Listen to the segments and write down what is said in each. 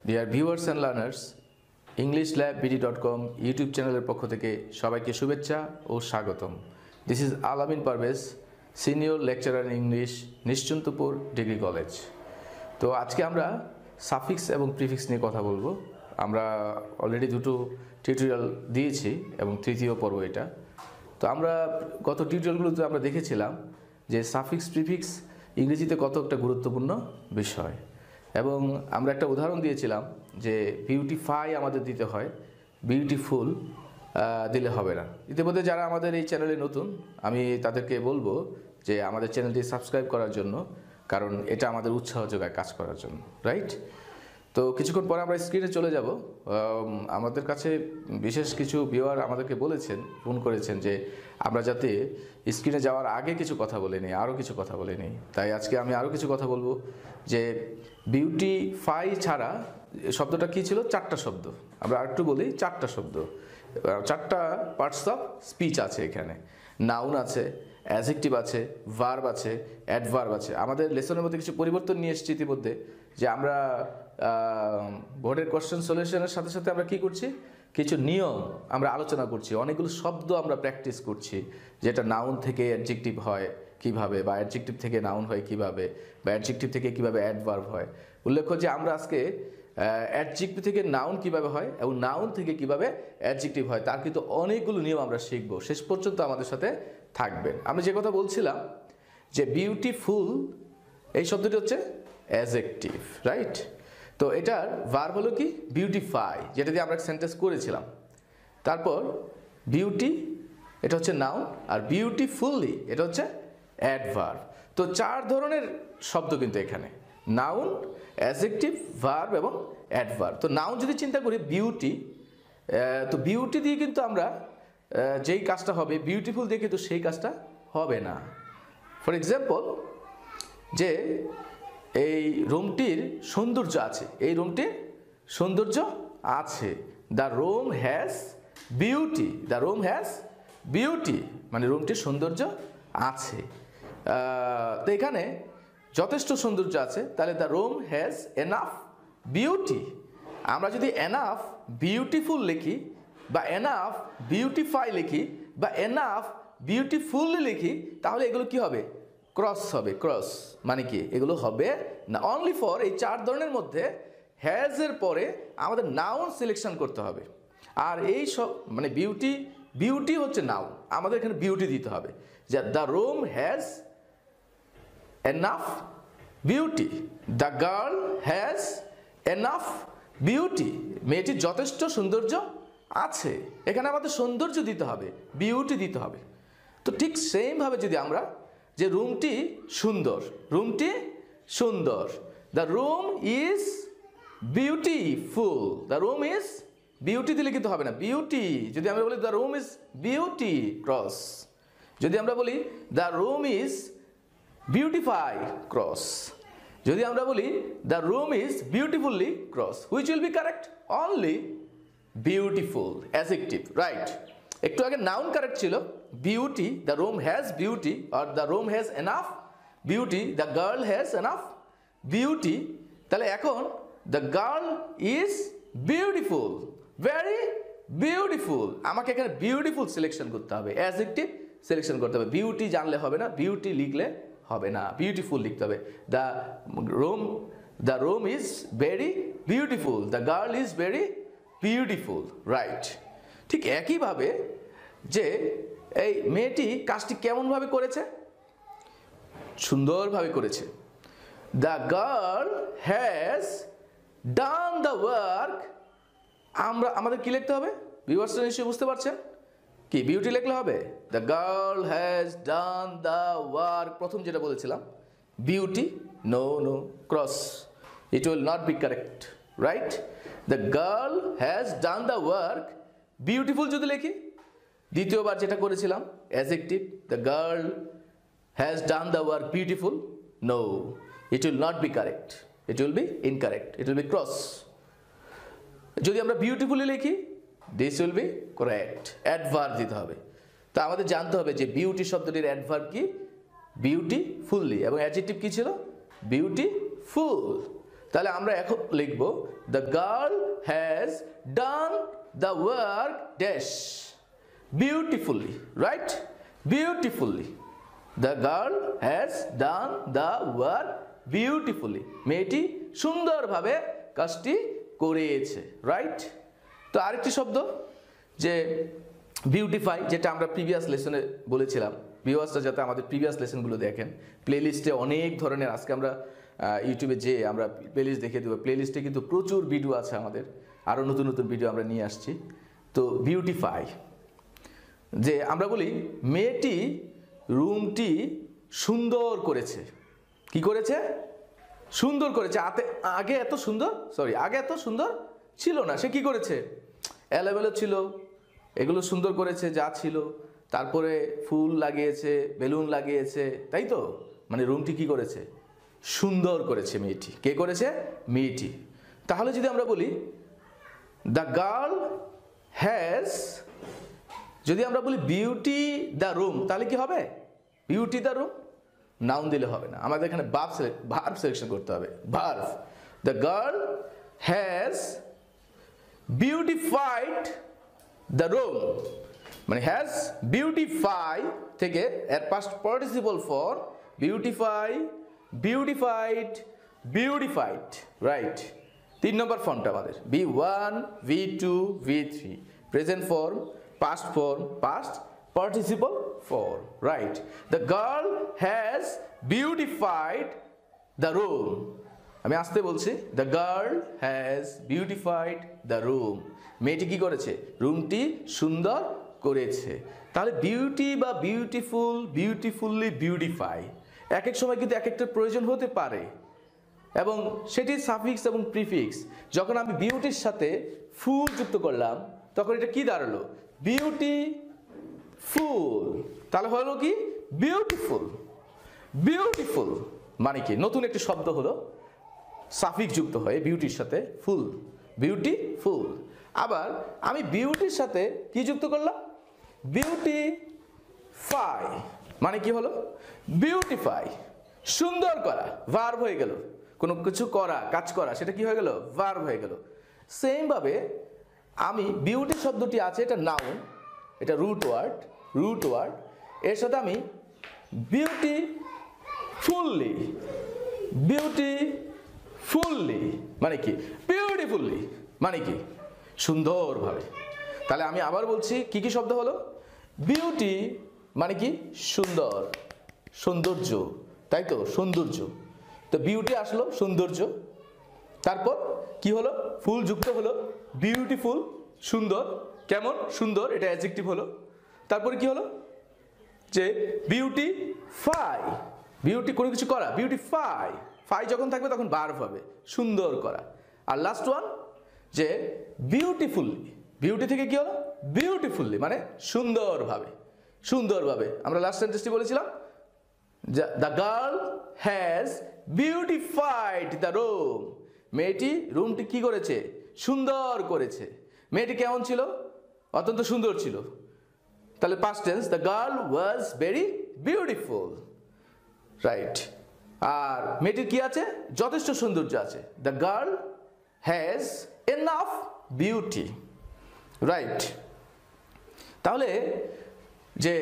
Deer viewers and learners, English lab BD dot com YouTube চ্যানেলের পক্ষ থেকে সবাইকে শুভেচ্ছা ও স্বাগতম। This is Alamin Parvez, senior lecturer in English, Nishchintapur degree college. তো আজকে আমরা সাফিক্স এবং প্রিফিক্স নিয়ে কথা বলবো। আমরা অলরেডি দুটো টিউটোরিয়াল দিয়েছি এবং তৃতীয় পর্ব এটা। তো আমরা গত টিউটোরিয়ালগুলোতে আমরা দেখেছিলাম যে সাফিক্স প্রিফিক্স ইংরেজিতে কত একটা গুরুত্বপূর্ণ বিষয়, এবং আমরা একটা উদাহরণ দিয়েছিলাম যে বিউটিফাই আমাদের দিতে হয়, বিউটিফুল দিলে হবে না। ইতিমধ্যে যারা আমাদের এই চ্যানেলে নতুন, আমি তাদেরকে বলবো যে আমাদের চ্যানেলটি সাবস্ক্রাইব করার জন্য, কারণ এটা আমাদের উৎসাহ যোগায় কাজ করার জন্য, রাইট? তো কিছুক্ষণ পরে আমরা স্ক্রিনে চলে যাব। আমাদের কাছে বিশেষ কিছু ভিউয়ার আমাদেরকে বলেছেন, ফোন করেছেন যে আমরা যাতে স্ক্রিনে যাওয়ার আগে কিছু কথা বলে নিই, আরও কিছু কথা বলে নিই। তাই আজকে আমি আরও কিছু কথা বলবো যে বিউটিফাই ছাড়া শব্দটা কী ছিল? চারটা শব্দ। আমরা আরেকটু বলি, চারটা শব্দ, চারটা পার্টস অফ স্পিচ আছে এখানে। নাউন আছে, অ্যাডজেক্টিভ আছে, ভার্ব আছে, অ্যাডভার্ব আছে। আমাদের লেসনের মধ্যে কিছু পরিবর্তন নিয়ে এসেছি ইতিমধ্যে, যে আমরা বোর্ডের কোশ্চেন সলিউশনের সাথে সাথে আমরা কী করছি, কিছু নিয়ম আমরা আলোচনা করছি, অনেকগুলো শব্দ আমরা প্র্যাকটিস করছি, যেটা নাউন থেকে অ্যাডজেক্টিভ হয় কিভাবে, বা অ্যাডজেক্টিভ থেকে নাউন হয় কিভাবে, বা অ্যাডজেক্টিভ থেকে কিভাবে অ্যাডভার্ব হয়। উল্লেখ্য যে আমরা আজকে অ্যাডজেক্টিভ থেকে নাউন কিভাবে হয় এবং নাউন থেকে কিভাবে অ্যাডজেক্টিভ হয় তার কিন্তু অনেকগুলো নিয়ম আমরা শিখব। শেষ পর্যন্ত আমাদের সাথে থাকবেন। আমরা যে কথা বলছিলাম যে বিউটিফুল এই শব্দটি হচ্ছে অ্যাডজেক্টিভ, রাইট? তো এটার ভার্ব হলো কি? বিউটিফাই, যেটা দিয়ে আমরা সেন্টেন্স করেছিলাম। তারপর বিউটি, এটা হচ্ছে নাউন, আর বিউটিফুলি এটা হচ্ছে অ্যাডভার্ব। তো চার ধরনের শব্দ কিন্তু এখানে: নাউন, অ্যাডজেক্টিভ, ভার্ব এবং অ্যাডভার্ব। তো নাউন যদি চিন্তা করি বিউটি, তো বিউটি দিয়ে কিন্তু আমরা যেই কাজটা হবে, বিউটিফুল দিয়ে কিন্তু সেই কাজটা হবে না। ফর এক্সাম্পল, যে এই রুমটির সৌন্দর্য আছে, এই রুমটির সৌন্দর্য আছে। The room has beauty, the room has beauty, মানে রুমটির সৌন্দর্য আছে। তো এখানে যথেষ্ট সৌন্দর্য আছে, তাহলে the room has enough beauty. আমরা যদি এনাফ বিউটিফুল লিখি, বা এনাফ বিউটিফাই লিখি, বা এনাফ বিউটিফুল লিখি, তাহলে এগুলো কি হবে? ক্রস হবে। ক্রস মানে কি? এগুলো হবে না। অনলি ফর এই চার ধরনের মধ্যে হ্যাজের পরে আমাদের নাউন সিলেকশন করতে হবে। আর এই সব মানে বিউটি, বিউটি হচ্ছে নাউন, আমাদের এখানে বিউটি দিতে হবে, যে the room has enough beauty, the girl has enough beauty, মেয়েটির যথেষ্ট সৌন্দর্য আছে। এখানে আমাদের সৌন্দর্য দিতে হবে, বিউটি দিতে হবে। তো ঠিক সেমভাবে যদি আমরা, যে রুমটি সুন্দর, রুমটি সুন্দর, the room is beautiful, the room is beauty দিলে কিন্তু হবে না। বিউটি যদি আমরা বলি the room is beauty, cross. যদি আমরা বলি the room is beautify, cross. যদি আমরা বলি the room is beautifully, cross. Which will be correct? Only beautiful, adjective, right? একটু আগে নাউন কারেক্ট ছিল, beauty, the room has beauty, are the room has enough beauty, the girl has enough beauty. তাহলে এখন the girl is beautiful, very beautiful. আমাকে এখানে beautiful selection করতে হবে, adjective selection করতে হবে। বিউটি জানলে হবে না, বিউটি লিখলে হবে না, বিউটিফুল লিখতে হবে। The room is very beautiful, the girl is very beautiful, right? ঠিক একইভাবে যে এই মেয়েটি কাজটি কেমনভাবে করেছে? সুন্দরভাবে করেছে। The girl has done the work. আমাদের কি লিখতে হবে? ভিউয়ার্সরা নিশ্চয়ই বুঝতে পারছেন, কি বিউটি লিখলে হবে? The girl has done the work. প্রথম যেটা বলেছিলাম beauty, no no, cross, it will not be correct, right? The girl has done the work, beautiful যদি লিখি, দ্বিতীয়বার যেটা করেছিলাম adjective, the girl has done the work beautiful, no, it will not be correct, it will be incorrect, it will be cross. যদি আমরা beautifully লিখি, this will be correct, adverb দিতে হবে। তো আমাদের জানতে হবে যে বিউটি শব্দটির অ্যাডভার্ব কি? বিউটিফুলি। এবং অ্যাডজেক্টিভ কি ছিল? বিউটিফুল। তাহলে আমরা এখন লিখব the girl has done the work dash beautifully, right? Beautifully, the girl has done the work beautifully, মেয়েটি সুন্দরভাবে কাজটি করেছে, রাইট? তো আরেকটি শব্দ যে বিউটিফাই, যেটা আমরা প্রিভিয়াস লেসনে বলেছিলাম। ভিউয়ার্সরা যাতে আমাদের প্রিভিয়াস লেসনগুলো দেখেন, প্লেলিস্টে অনেক ধরনের, আজকে আমরা ইউটিউবে যে আমরা প্লেলিস্ট দেখে দেবো, প্লেলিস্টে কিন্তু প্রচুর ভিডিও আছে আমাদের, আরও নতুন নতুন ভিডিও আমরা নিয়ে আসছি। তো বিউটিফাই, যে আমরা বলি মেয়েটি রুমটি সুন্দর করেছে। কি করেছে? সুন্দর করেছে। আগে এত সুন্দর ছিল না। সে কি করেছে? এলোমেলো ছিল, এগুলো সুন্দর করেছে যা ছিল, তারপরে ফুল লাগিয়েছে, বেলুন লাগিয়েছে, তাই তো? মানে রুমটি কি করেছে? সুন্দর করেছে মেয়েটি। কে করেছে? মেয়েটি। তাহলে যদি আমরা বলি দ্য গার্ল হ্যাজ, যদি আমরা বলি বিউটি দ্য রুম, তাহলে কি হবে? বিউটি দ্য রুম, নাউন দিলে হবে না, আমাদের এখানে ভার্ব সিলেকশন করতে হবে। Verb. The girl has beautified the room, মানে হ্যাজ বিউটিফাই থেকে এর past participle form beautify, beautified, beautified, right? 3 নম্বর ফর্মটা আমাদের V1, V2, V3, present form, past form, past participle form, right? The girl has beautified the room. আমি আসতে বলছি, the girl has beautified the room, মেয়েটি কি করেছে? রুমটি সুন্দর করেছে। তাহলে বিউটি বা বিউটিফুল, বিউটিফুল্লি, বিউটিফাই এক এক সময় কিন্তু এক একটা প্রয়োজন হতে পারে, এবং সেটি সাফিক্স এবং প্রিফিক্স। যখন আমি বিউটির সাথে ফুল যুক্ত করলাম তখন এটা কি দাঁড়ালো? বিউটি ফুল। তাহলে হলো কি? বিউটিফুল। বিউটিফুল মানে কি? নতুন একটি শব্দ হলো সাফিক্স যুক্ত হয়ে বিউটির সাথে ফুল, বিউটিফুল। আবার আমি বিউটির সাথে কি যুক্ত করলাম? বিউটিফাই, মানে কি হলো? বিউটিফাই, সুন্দর করা, ভার্ব হয়ে গেল। কোনো কিছু করা, কাজ করা, সেটা কি হয়ে গেল? ভার্ব হয়ে গেল। সেম ভাবে আমি বিউটি শব্দটি আছে, এটা নাউন, এটা রুট ওয়ার্ড, এর সাথে আমি বিউটিফুল্লি, বিউটিফুল্লি মানে কি? বিউটিফুল্লি মানে কি? সুন্দরভাবে। তাহলে আমি আবার বলছি, কি কি শব্দ হলো? বিউটি মানে কি? সুন্দর, সৌন্দর্য, তাই তো? সৌন্দর্য। তো বিউটি আসলো সৌন্দর্য, তারপর কি হলো? ফুল যুক্ত হলো, বিউটিফুল, সুন্দর। কেমন? সুন্দর, এটা অ্যাডজেক্টিভ হলো। তারপরে কি হলো? যে বিউটিফাই, বিউটি কোনো কিছু করা, বিউটিফাই, ফাই যখন থাকবে তখন ভার্ব হবে, সুন্দর করা। আর লাস্ট ওয়ান যে বিউটিফুল্লি, বিউটি থেকে কি হলো? বিউটিফুল্লি মানে সুন্দরভাবে, সুন্দরভাবে। আমরা লাস্ট সেন্টেন্সটি বলেছিলাম, the girl has beautified the room, মেয়েটি রুমটি কি করেছে? সুন্দর করেছে। মেয়েটি কেমন ছিল? অত্যন্ত সুন্দর ছিল। তাহলে past tense, the girl was very beautiful, right? আর মেয়েটির কি আছে? যথেষ্ট সৌন্দর্য আছে। The girl has enough beauty, right? তাহলে যে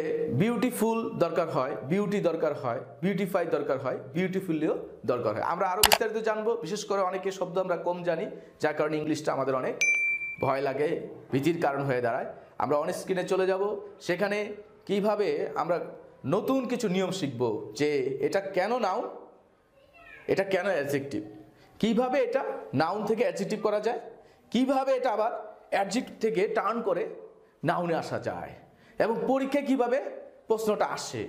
বিউটিফুল দরকার হয়, বিউটি দরকার হয়, বিউটিফাই দরকার হয়, বিউটিফুলিও দরকার হয়। আমরা আরও বিস্তারিত জানবো। বিশেষ করে অনেকে শব্দ আমরা কম জানি, যার কারণে ইংলিশটা আমাদের অনেক ভয় লাগে, ভীতির কারণ হয়ে দাঁড়ায়। আমরা অন স্ক্রিনে চলে যাব, সেখানে কিভাবে আমরা নতুন কিছু নিয়ম শিখব, যে এটা কেন নাউন, এটা কেন অ্যাডজেক্টিভ, কিভাবে এটা নাউন থেকে অ্যাডজেক্টিভ করা যায়, কিভাবে এটা আবার অ্যাডজেক্টিভ থেকে টার্ন করে নাউনে আসা যায়, এবং পরীক্ষায় কিভাবে প্রশ্নটা আসে,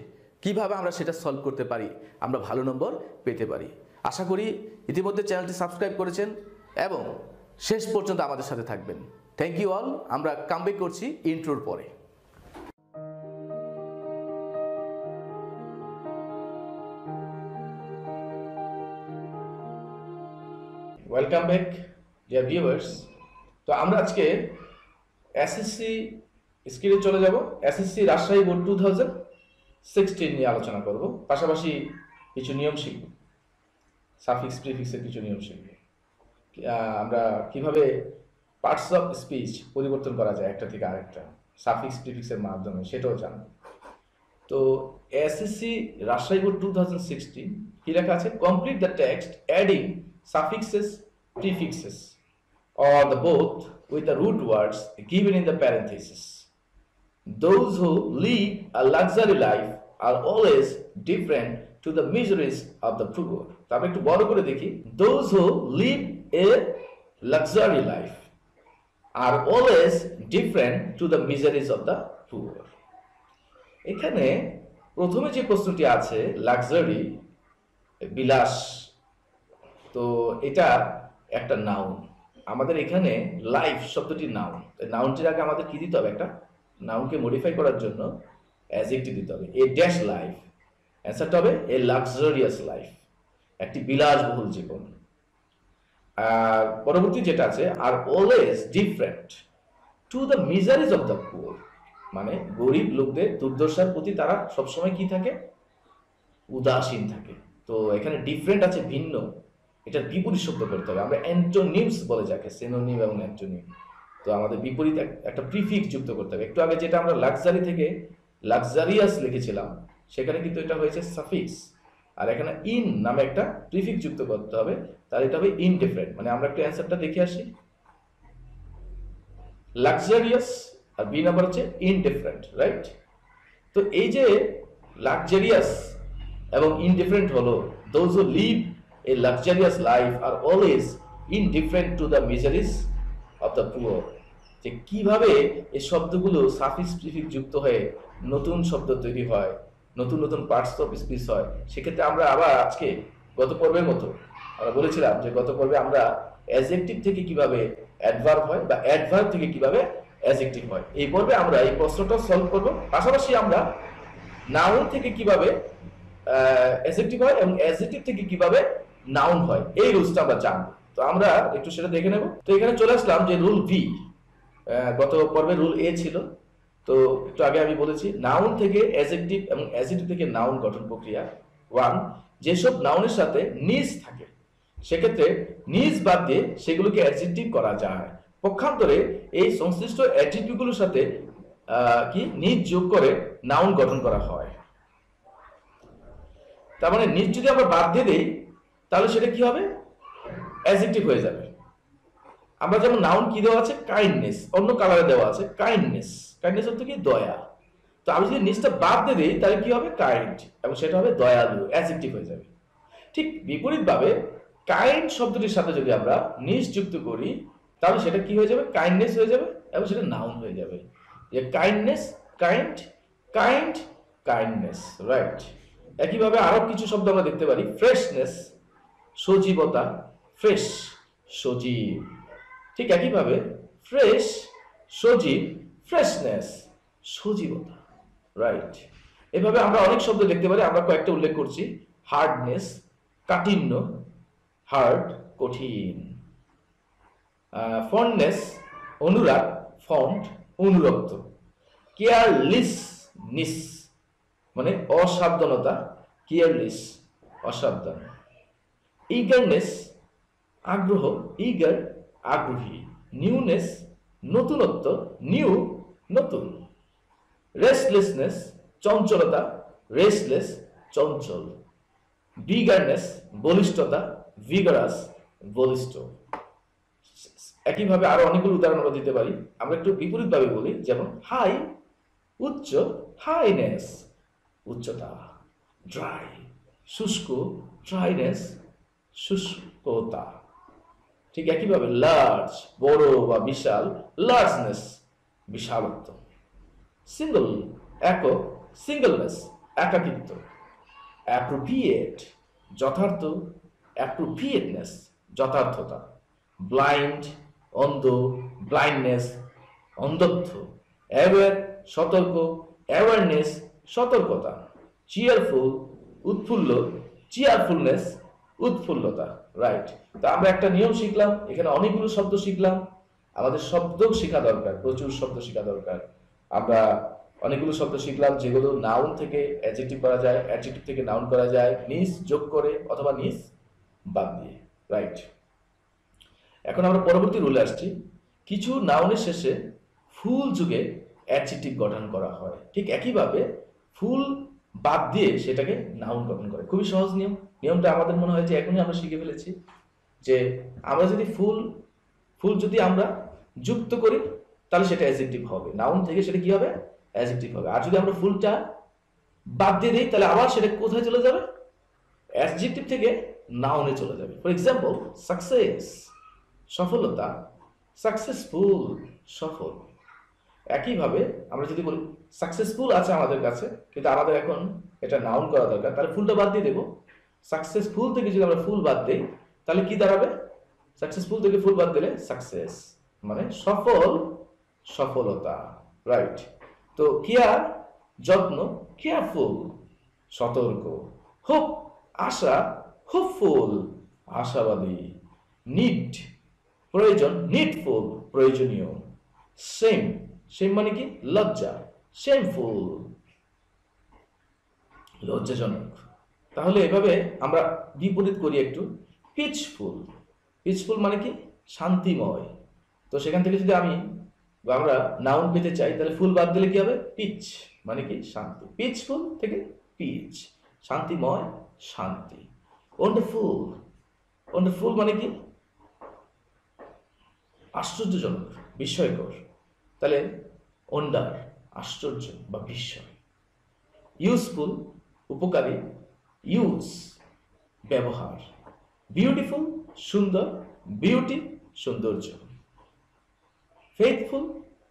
কিভাবে আমরা সেটা সলভ করতে পারি, আমরা ভালো নম্বর পেতে পারি। আশা করি ইতিমধ্যে চ্যানেলটি সাবস্ক্রাইব করেছেন এবং শেষ পর্যন্ত আমাদের সাথে থাকবেন। Thank you all. আমরা কামব্যাক করছি ইন্ট্রোর পরে। Welcome back dear viewers. তো আমরা আজকে এসএসসি স্ক্রিনে চলে যাব। এসএসসি রাজশাহী বোর্ড 2016 নিয়ে আলোচনা করব, পাশাপাশি কিছু নিয়ম শিখব, সাফিক্স প্রিফিক্সের কিছু নিয়ম শিখব। আমরা কিভাবে পার্টস অফ স্পিচ পরিবর্তন করা যায় একটা থেকে আরেকটা সাফিক্স প্রিফিক্সের মাধ্যমে, সেটাও জানব। তো এসএসসি রাজশাহী বোর্ড 2016 কি লেখা আছে, complete the text adding suffixes prefixes or the both with the root words given in the parenthesis. Those who lead a luxury life are always different to the miseries of the poor. তারপরে একটু বড় করে দেখি, those who live a luxury life are always different to the miseries of the poor. এখানে প্রথমে যে প্রশ্নটি আছে লাক্সারি, বিলাস, তো এটা একটা নাউন। আমাদের এখানে লাইফ শব্দটি নাউন, নাউনটির আগে আমাদের কি দিতে হবে, একটা নাউনকে মডিফাই করার জন্য অ্যাডজেক্টিভ দিতে হবে। এ ড্যাশ লাইফ, অ্যান্সারটা হবে এ লাক্সারিয়াস লাইফ, একটি বিলাসবহুল জীবন। আর পরবর্তী যেটা আছে, are always different to the miseries of the poor, মানে গরিব লোকদের দুর্দশার প্রতি তারা সবসময় কি থাকে, উদাসীন থাকে। তো এখানে ডিফারেন্ট আছে ভিন্ন, এটার বিপরীত শব্দ করতে হবে। আমরা অ্যান্টোনিমস বলে যাকে, সিনোনিম এবং অ্যান্টোনিম। তো আমাদের বিপরীত একটা প্রিফিক্স যুক্ত করতে হবে। একটু আগে যেটা আমরা লাক্সারি থেকে লাক্সারিয়াস লিখেছিলাম, সেখানে কিন্তু এটা হয়েছে সাফিক্স, আর এখানে ইন নামে একটা প্রিফিক্স যুক্ত করতে হবে, তাহলে এটা হবে ইনডিফারেন্ট। মানে আমরা একটু অ্যান্সারটা দেখে আসি, লাক্সারিয়াস আর বি নাম্বার হচ্ছে ইনডিফারেন্ট, রাইট? তো এই যে লাক্সারিয়াস এবং ইনডিফারেন্ট হলো, those who leave a luxurious life are always indifferent to the miseries of the poor. যে কিভাবে এই শব্দগুলো সাফিক্স প্রিফিক্স যুক্ত হয়ে নতুন শব্দ তৈরি হয়, নতুন নতুন পার্টস অফ স্পিচ হয়। সেক্ষেত্রে আমরা আবার আজকে গত পর্বের মতো আমরা বলেছিলাম যে গত পর্বে আমরা অ্যাডজেক্টিভ থেকে কিভাবে অ্যাডভার্ব হয় বা অ্যাডভার্ব থেকে কিভাবে অ্যাডজেক্টিভ হয়, এই পর্বে আমরা এই প্রশ্নটা সলভ করব। পাশাপাশি আমরা নাউন থেকে কিভাবে অ্যাডজেক্টিভ হয় এবং অ্যাডজেক্টিভ থেকে কিভাবে নাউন হয়, এই রুলসটা আমরা জানবো। তো আমরা একটু সেটা দেখে নেব। তো এখানে চলে আসলাম যে রুল ভি, গত পর্বে রুল এ ছিল। তো একটু আগে আমি বলেছি নাউন থেকে অ্যাডজেক্টিভ এবং অ্যাডজেক্টিভ থেকে নাউন গঠন প্রক্রিয়া। 1, যেসব নাউনের সাথে নিজ থাকে সেক্ষেত্রে নিজ বাদ দিয়ে সেগুলোকে অ্যাডজেক্টিভ করা যায়। পক্ষান্তরে এই সংশ্লিষ্ট অ্যাডজেক্টিভগুলোর সাথে কি নিজ যোগ করে নাউন গঠন করা হয়। তার মানে নিজ যদি আমরা বাদ দিয়ে দেই তাহলে সেটা কি হবে, অ্যাডজেক্টিভ হয়ে যাবে। আমরা যেমন নাউন কি দেওয়া আছে, কাইন্ডনেস, অন্য কালারে দেওয়া আছে কাইন্ডনেস, কাইন্ডনেস অর্থ কি, দয়া। তো আমি যদি নিজটা বাদ দিয়ে দিই তাহলে কি হবে, কাইন্ড, এবং সেটা হবে দয়ালু, অ্যাডজেক্টিভ হয়ে যাবে। ঠিক বিপরীতভাবে কাইন্ড শব্দটির সাথে যদি আমরা নিজ যুক্ত করি তাহলে সেটা কি হয়ে যাবে, কাইন্ডনেস হয়ে যাবে, এবং সেটা নাউন হয়ে যাবে। যে kindness, kind, kind, kindness, right. একইভাবে আরো কিছু শব্দ আমরা দেখতে পারি, ফ্রেশনেস, সজীবতা, ফ্রেশ, সজীব। ঠিক একইভাবে ফ্রেশ, সজীব, ফ্রেশনেস, সজীবতা, রাইট। এভাবে আমরা অনেক শব্দ দেখতে পারি, আমরা কয়েকটা উল্লেখ করছি। হার্ডনেস, কাঠিন্য, হার্ড, কঠিন। ফন্ডনেস, অনুরাগ, ফন্ড, অনুরক্ত। কেয়ারলেসনেস মানে অসাবধানতা, কেয়ারলেস, অসাবধান। ইগারনেস, আগ্রহ, ইগার, আগ্রহী। নিউনেস, নতুনত্ব, নিউ, নতুন। রেস্টলেসনেস, চঞ্চলতা, রেস্টলেস, চঞ্চল। ভিগারনেস, বলিষ্ঠতা, ভিগারাস, বলিষ্ঠ। একইভাবে আরো অনেকগুলো উদাহরণ আমরা দিতে পারি। আমরা একটু বিপরীতভাবে বলি, যেমন হাই, উচ্চ, হাইনেস, উচ্চতা। ড্রাই, শুষ্ক, ড্রাইনেস, শুষ্কতা। ঠিক একইভাবে লার্জ, বড় বা বিশাল, লার্জনেস, বিশালত্ব। সিঙ্গল, একক, সিঙ্গলনেস, একাকিত্ব। অ্যাপ্রোপ্রিয়েট, যথার্থ, অ্যাপ্রোপ্রিয়েটনেস, যথার্থতা। ব্লাইন্ড, অন্ধ, ব্লাইন্ডনেস, অন্ধত্ব। অ্যাওয়্যার, সতর্ক, অ্যাওয়ারনেস, সতর্কতা। চিয়ারফুল, উৎফুল্ল, চিয়ারফুলনেস, উৎফুল্লতা, রাইট। তো আমরা একটা নিয়ম শিখলাম, এখানে অনেকগুলো শব্দ শিখলাম। আমাদের শব্দ শেখা দরকার, প্রচুর শব্দ শেখা দরকার। আমরা অনেকগুলো শব্দ শিখলাম যেগুলো নাউন থেকে অ্যাডজেক্টিভ করা যায়, অ্যাডজেক্টিভ থেকে নাউন করা যায় নিজ যোগ করে অথবা নিজ বাদ দিয়ে, রাইট। এখন আমরা পরবর্তী রুলে আসছি। কিছু নাউনের শেষে ফুল যুগে অ্যাডজেক্টিভ গঠন করা হয়, ঠিক একইভাবে ফুল বাদ দিয়ে সেটাকে নাউন গঠন করে। খুবই সহজ নিয়ম। নিয়মটা আমাদের মনে হয় যে এখনই আমরা শিখে ফেলেছি, যে আমরা যদি ফুল যদি আমরা যুক্ত করি তাহলে সেটা অ্যাডজেক্টিভ হবে, নাউন থেকে সেটা কি হবে, অ্যাডজেক্টিভ হবে। আর যদি আমরা ফুলটা বাদ দিয়ে দিই তাহলে আবার সেটা কোথায় চলে যাবে, অ্যাডজেক্টিভ থেকে নাউনে চলে যাবে। ফর এক্সাম্পল, সাকসেস সফলতা, সাকসেসফুল সফল। একইভাবে আমরা যদি বলি সাকসেসফুল আছে আমাদের কাছে, কিন্তু আমাদের এখন এটা নাউন করা দরকার, তাহলে ফুলটা বাদ দিয়ে দেবো। সাকসেসফুল থেকে যদি আমরা ফুল বাদ দিই তাহলে কি দাঁড়াবে, সাকসেসফুল থেকে ফুল বাদ দিলে সাকসেস মানে সফল, সফলতা, রাইট। তো কেয়ার যত্ন, কেয়ারফুল সতর্ক, হোপ আশা, হোপফুল আশাবাদী, নিড প্রয়োজন, নিডফুল প্রয়োজনীয়, সেম সেম মানে কি লজ্জা, শেমফুল লজ্জাজনক। তাহলে এভাবে আমরা বিপরীত করি একটু। পিচফুল, পিচফুল মানে কি শান্তিময়। তো সেখান থেকে যদি আমরা নাউন পেতে চাই তাহলে ফুল বাদ দিলে কি হবে, পিচ মানে কি শান্তি, পিচফুল থেকে পিচ শান্তিময়, শান্তি। ওয়ান্ডারফুল, ওয়ান্ডারফুল মানে কি আশ্চর্যজনক, বিস্ময়কর। তাহলে ওয়ান্ডার আশ্চর্য বা বিস্ময়। ইউজফুল উপকারী, ইউজ ব্যবহার। বিউটিফুল সুন্দর, বিউটি সৌন্দর্য। ফেথফুল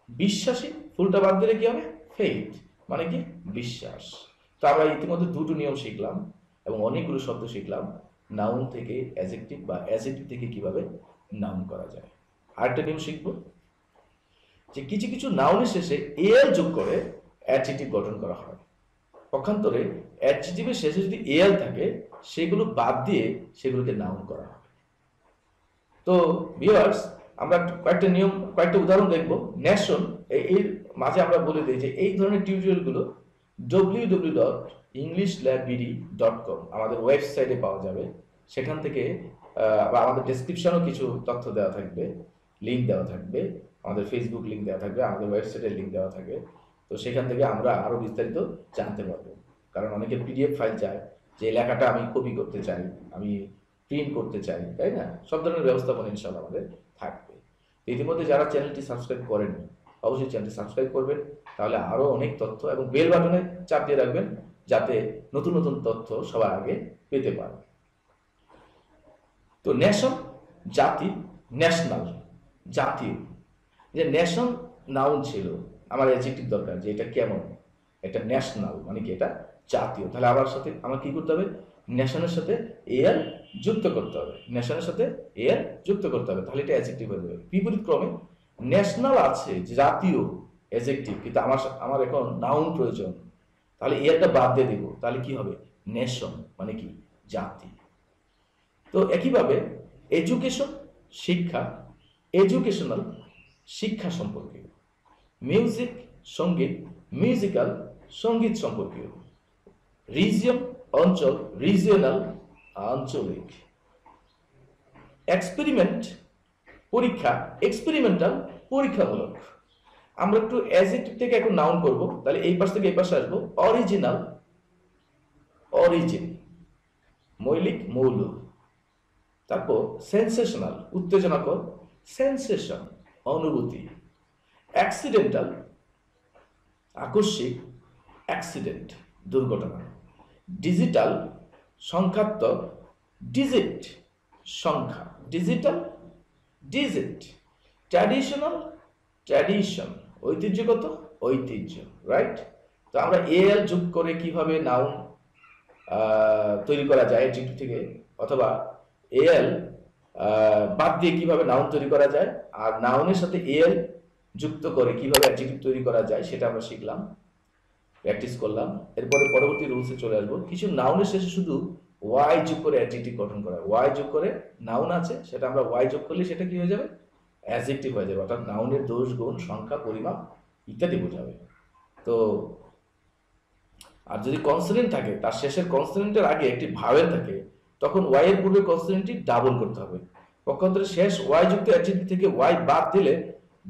বিশ্বাসী, ফুলটা বাদ দিলে কি হবে, ফেথ মানে কি বিশ্বাস। তো আমরা ইতিমধ্যে দুটো নিয়ম শিখলাম এবং অনেকগুলো শব্দ শিখলাম নাউন থেকে অ্যাডজেক্টিভ বা অ্যাডজেক্টিভ থেকে কিভাবে নাউন করা যায়। আরেকটা নিয়ম শিখবো যে কিছু কিছু নাউনের শেষে এল যোগ করে অ্যাডজেক্টিভ গঠন করা হয়। পক্ষান্তরে অ্যাডজেক্টিভের শেষে যদি এল থাকে সেগুলো বাদ দিয়ে সেগুলোকে নাউন করা হয়। তো ভিউয়ার্স, আমরা কয়েকটা নিয়ম, কয়েকটা উদাহরণ দেখব। নেশন, এর মাঝে আমরা বলে দিই যে এই ধরনের টিউটোরিয়ালগুলো www.englishlabbd.com আমাদের ওয়েবসাইটে পাওয়া যাবে। সেখান থেকে বা আমাদের ডেসক্রিপশনেও কিছু তথ্য দেওয়া থাকবে, লিঙ্ক দেওয়া থাকবে, আমাদের ফেসবুক লিঙ্ক দেওয়া থাকবে, আমাদের ওয়েবসাইটের লিঙ্ক দেওয়া থাকবে। তো সেখান থেকে আমরা আরও বিস্তারিত জানতে পারবো। কারণ অনেকে পিডিএফ ফাইল চায় যে লেখাটা আমি কপি করতে চাই, আমি প্রিন্ট করতে চাই, তাই না? সব ধরনের ব্যবস্থাপনা ইনশাআল্লাহ আমাদের থাকবে। ইতিমধ্যে যারা চ্যানেলটি সাবস্ক্রাইব করেননি অবশ্যই চ্যানেলটি সাবস্ক্রাইব করবেন, তাহলে আরও অনেক তথ্য, এবং বেল বাটনে চাপ দিয়ে রাখবেন যাতে নতুন নতুন তথ্য সবার আগে পেতে পারেন। তো নেশন জাতি, ন্যাশনাল জাতীয়। যে নেশন নাউন ছিল, আমার অ্যাডজেক্টিভ দরকার যে এটা কেমন, এটা ন্যাশনাল মানে কি এটা জাতীয়। তাহলে আমার সাথে আমার কি করতে হবে, নেশনের সাথে এল যুক্ত করতে হবে, নেশনের সাথে এল যুক্ত করতে হবে, তাহলে এটা অ্যাডজেক্টিভ হয়ে যাবে। বিপরীত ক্রমে ন্যাশনাল আছে জাতীয় অ্যাডজেক্টিভ, কিন্তু আমার এখন নাউন প্রয়োজন, তাহলে এলটা বাদ দিয়ে দিব, তাহলে কি হবে, নেশন মানে কি জাতি। তো একইভাবে এডুকেশন শিক্ষা, এডুকেশনাল শিক্ষা সম্পর্কীয়। মিউজিক সঙ্গীত, মিউজিক্যাল সঙ্গীত সম্পর্কীয়। রিজিয়ন অঞ্চল, রিজিয়নাল আঞ্চলিক। এক্সপেরিমেন্ট পরীক্ষা, এক্সপেরিমেন্টাল পরীক্ষামূলক। আমরা একটু অ্যাডজেক্টিভ থেকে এখন নাউন করব, তাহলে এই পাশ থেকে এই পাশে আসবো। অরিজিনাল অরিজিন, মৌলিক মৌল। তারপর সেন্সেশনাল উত্তেজনাকর, সেন্সেশন অনুভূতি। অ্যাক্সিডেন্টাল আকস্মিক, অ্যাক্সিডেন্ট দুর্ঘটনা। ডিজিটাল সংখ্যাত্মক, ডিজিট সংখ্যা, ডিজিটাল ডিজিট। ট্র্যাডিশনাল ট্র্যাডিশন ঐতিহ্যগত, ঐতিহ্য, রাইট। তো আমরা এল যোগ করে কিভাবে নাউন তৈরি করা যায় অ্যাডজেক্টিভ থেকে, অথবা এল বাদ দিয়ে কিভাবে নাউন তৈরি করা যায়, আর নাউনের সাথে এল যুক্ত করে কিভাবে অ্যাডজেক্টিভ তৈরি করা যায় সেটা আমরা শিখলাম, প্র্যাকটিস করলাম। এরপরে পরবর্তী রুলসে চলে আসবো। কিছু নাউনের শেষে শুধু ওয়াই যোগ করে অ্যাডজেক্টিভ গঠন করা। ওয়াই যোগ করে নাউন আছে, সেটা আমরা ওয়াই যোগ করলে সেটা কি হয়ে যাবে, অ্যাডজেক্টিভ হয়ে যাবে, অর্থাৎ নাউনের দোষ গুণ সংখ্যা পরিমাপ ইত্যাদি বোঝাবে। তো আর যদি কনসোনেন্ট থাকে, তার শেষের কনসোনেন্টের আগে একটি ভাওয়েল থাকে, তখন ওয়াই এর পূর্বে কনসোনেন্টটি ডাবল করতে হবে। পক্ষান্তরে শেষ ওয়াই যুক্ত অ্যাডজেক্টিভ থেকে ওয়াই বাদ দিলে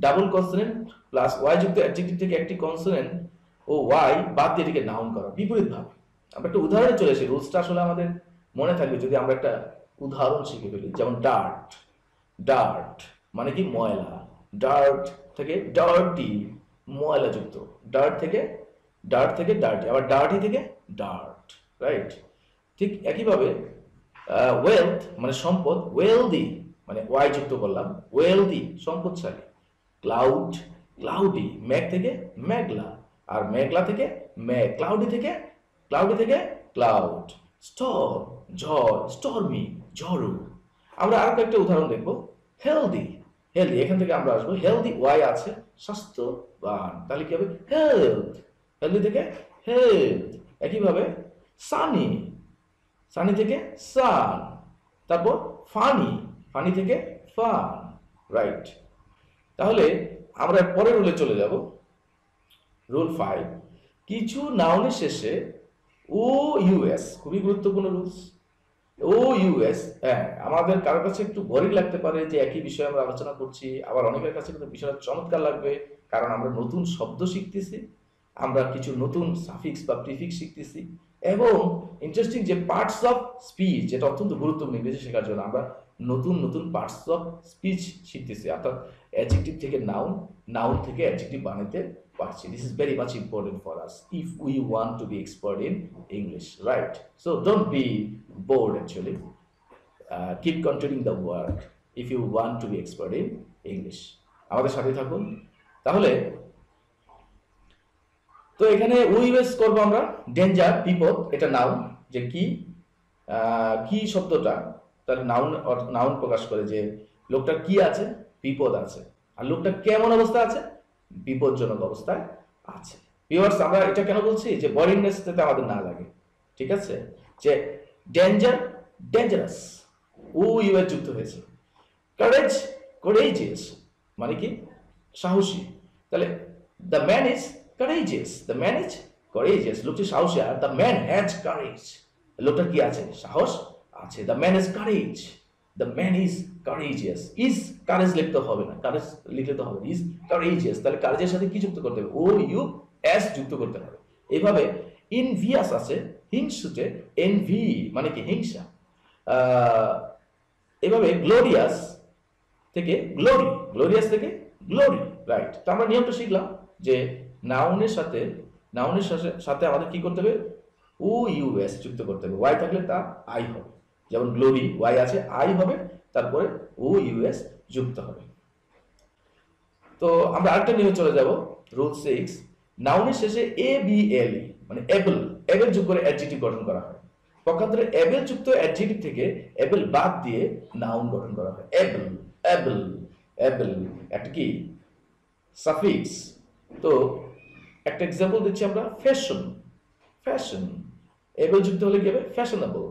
ডাবল কনসোনেন্ট প্লাস ওয়াই যুক্ত অ্যাডজেক্টিভ থেকে একটি কনসোনেন্ট ও ওয়াই বাদ দিয়ে এটাকে নাউন করা বিপরীত ভাবে। আমরা একটা উদাহরণে চলে আসি, রুলসটা আসলে আমাদের মনে থাকবে যদি আমরা একটা উদাহরণ শিখে ফেলি। যেমন ডার্ট, ডার্ট মানে কি ময়লা, ডার্ট থেকে ডার্টি ময়লা যুক্ত, ডার্ট থেকে ডার্টি, আবার ডার্টি থেকে ডার্ট, রাইট? ঠিক একইভাবে ওয়েলথ মানে সম্পদ, ওয়েলদি মানে ওয়াই যুক্ত করলাম, ওয়েলদি সম্পদশালী। ক্লাউড, ক্লাউডি মেঘ থেকে মেঘলা, আর মেঘলা থেকে মেঘ, ক্লাউডি থেকে ক্লাউড। স্টর্ম ঝড়, স্টর্মি ঝড়ো। আমরা আরো একটা উদাহরণ দেখবো, হেলদি, হেলদি এখান থেকে আমরা আসবো, হেলদি ওয়াই আছে স্বাস্থ্যবান, তাহলে কি হবে হেলথ, হেলদি থেকে হেলথ। একইভাবে সানি, সানি থেকে সান, তারপর ফানি, ফানি থেকে ফান, রাইট? তাহলে আমরা পরের রুলে চলে যাব, রুল 5। কিছু নাউনের শেষে ও ইউএস, খুবই গুরুত্বপূর্ণ রুলস। ও ইউএস, হ্যাঁ, আমাদের কারোর কাছে একটু বোরিং লাগতে পারে যে একই বিষয়ে আমরা আলোচনা করছি, আবার অনেকের কাছে কিন্তু বিষয়টা চমৎকার লাগবে, কারণ আমরা নতুন শব্দ শিখতেছি, আমরা কিছু নতুন সাফিক্স বা প্রিফিক্স শিখতেছি, এবং ইন্টারেস্টিং যে পার্টস অফ স্পিচ, যেটা অত্যন্ত গুরুত্বপূর্ণ ইংরেজি শেখার জন্য, আমরা নতুন নতুন পার্টস অফ স্পিচ শিখতেছি, অর্থাৎ অ্যাডজেক্টিভ থেকে নাউন, নাউন থেকে অ্যাডজেক্টিভ বানাতে পারছি। This is very much important for us if we want to B expert in English, right? So don't be bored actually. Keep continuing the work if you want to be expert in English. আমাদের সাথে থাকুন। তাহলে তো এখানে US করব আমরা, danger বিপদ, এটা নাউন, যে কি শব্দটা তার নাউন প্রকাশ করে যে লোকটার কি আছে, বিপদ আছে, আর লোকটা কেমন অবস্থা আছে, বিপজ্জনক অবস্থায় আছে। ভিউয়ার্স, আমরা এটা কেন বলছি যে বোরিংনেস যাতে আমাদের না লাগে, ঠিক আছে? যে ডেঞ্জার, ডেঞ্জারাস, ও ইউএস যুক্ত হয়েছে। কারেজ, কোরেজিয়াস মানে কি সাহসী, তাহলে the man is courageous, the man is courageous, লোকটি সাহসী, are the man has courage, লোকটার কি আছে, সাহস আছে। The man is courage, the man is courageous, is courage লিখতে হবে না, কারেজ লিখলে তো হবে, ইজ কারেজিয়াস, তাহলে কারেজের সাথে কি যুক্ত করতে হবে, ও ইউ এস যুক্ত করতে হবে। এইভাবে ইনভিয়াস আছে, হিংসুটে, এনভি মানে কি হিংসা। এভাবে গ্লোরিয়াস থেকে গ্লোরি, গ্লোরিয়াস থেকে গ্লোরি, রাইট? তো আমরা নিয়মটা শিখলাম যে নাউনের সাথে আমাদের কি করতে হবে, ও ইউএস যুক্ত করতে হবে, ওয়াই থাকলে তা আই হবে, যেমন গ্লোরি ওয়াই আছে, আই হবে, তারপরে ও ইউএস যুক্ত হবে। তো আমরা আরেকটা নিয়মে চলে যাব, রুল 6। নাউনের শেষে এ বি এল ই মানে এবল, এবল যোগ করে অ্যাডজেক্টিভ গঠন করা হয়। পক্ষান্তরে এবল যুক্ত অ্যাডজেক্টিভ থেকে এবল বাদ দিয়ে নাউন গঠন করা হয়। এবল, এবল, এবল একটা কি সাফিক্স। তো একটা এক্সাম্পল দিচ্ছি আমরা, ফ্যাশন, ফ্যাশন এবল যুক্ত হলে কি হবে, fashionable,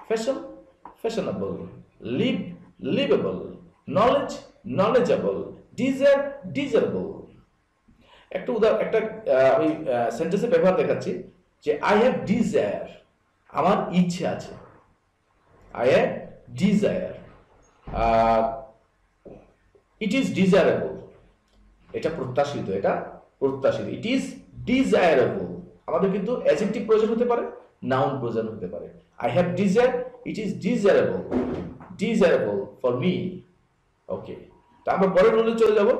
fashion, fashionable. Live, liveable. Knowledge, knowledgeable. Desire, desirable. একটা আমি সেন্টেন্সে ব্যবহার দেখাচ্ছি যে আই হ্যাভ ডিজায়ার, আমার ইচ্ছে আছে, I have desire. It is desirable, এটা প্রত্যাশিত, এটা প্রত্যাশিত। ইট ইজ ডিজায়ারেবল, আমাদের কিন্তু অ্যাডজেক্টিভ প্রয়োজন হতে পারে, নাউন প্রয়োজন হতে পারে। I have desire, it is desirable, desirable for me. Okay, তা আমরা পরের রুলে চলে যাব।